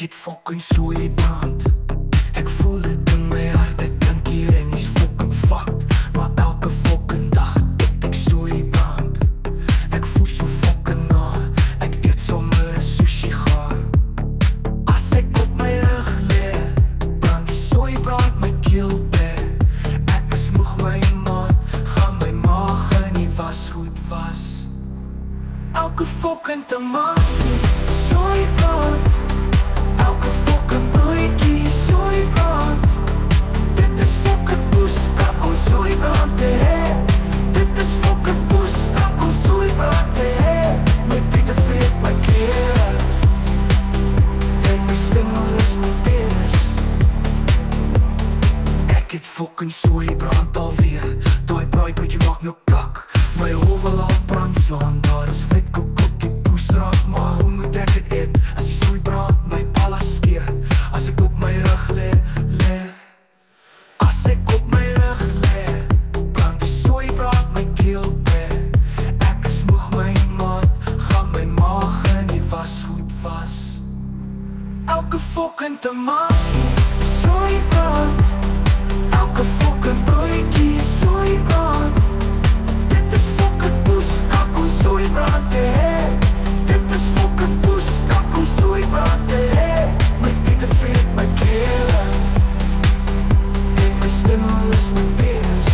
Ek het fucking soei brand. Ek voel dit in my hart. Ek dink hier en is fucking fucked. Maar elke fucking dag het ek soei brand. Ek voel so fucking na. Ek eet sommer 'n sushi gaar. As ek op my rug lê, brand die soei brand my keel pijn. Ek is moeg my maat, gaan my maag nie was goed was. Elke fucking tamatie, soei brand. Elke fucking broodjie, soei brand. Dit is fucking poes, kakkel soei brand te hê. Dit is fucking poes, kakkel soei brand te hê. My tiete vreet my keel en my stengel is my penis. Ek het fucking soei brand alweer. Daai braaibroodjie maak my kak. My hol wil al brand slaan. Daar is vetkoek op die poes raak. Maar hoe moet ek het eet as die soei brand my ballas skeer? As ek op my rug lê, as ek op my rug lê, brand die soei brand my keel pijn. Ek is moeg my maat, gaan my maag nie was goed was. Elke fucking tamatie, soei brand. Elke fucking broodjie, soei brand. Dit is fucking poes, kakkel soei brand te hê. Dit is fucking poes, kakkel soei brand te hê. My tiete vreet my keel en my stengel is my penis.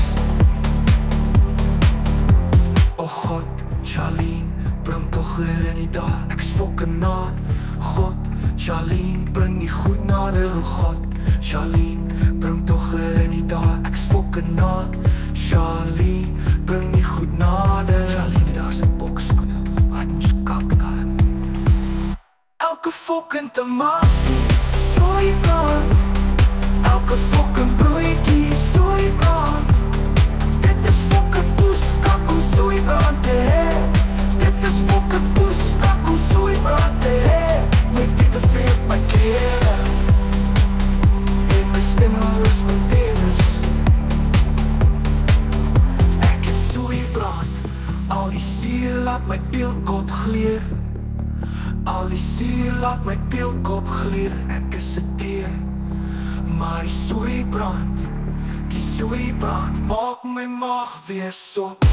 Oh God, Charlene, bring toch in die dag. Ek is fucking na. God, Charlene, bring die goed nader. Oh God, Charlene, bring toch in die dag. Ek is fucking na. Charlene, bring die goed nader. Charlene, daar is 'n bokskoene, maar ek moes kak kan. Elke fucking tamatie, soei brand. Elke fucking broodjie, soei brand. Dit is fucking poes, kakkel soei brand te hê. Dit is fucking poes, kakkel soei brand te hê. My tiete vreet my keel en my stengel is my penis. Ek het soei brand. Al die suur laat my pielkop gleer. Al die suur laat my pielkop gleer. Ek is 'n teer. Maar die soei brand maak my maag weer sop.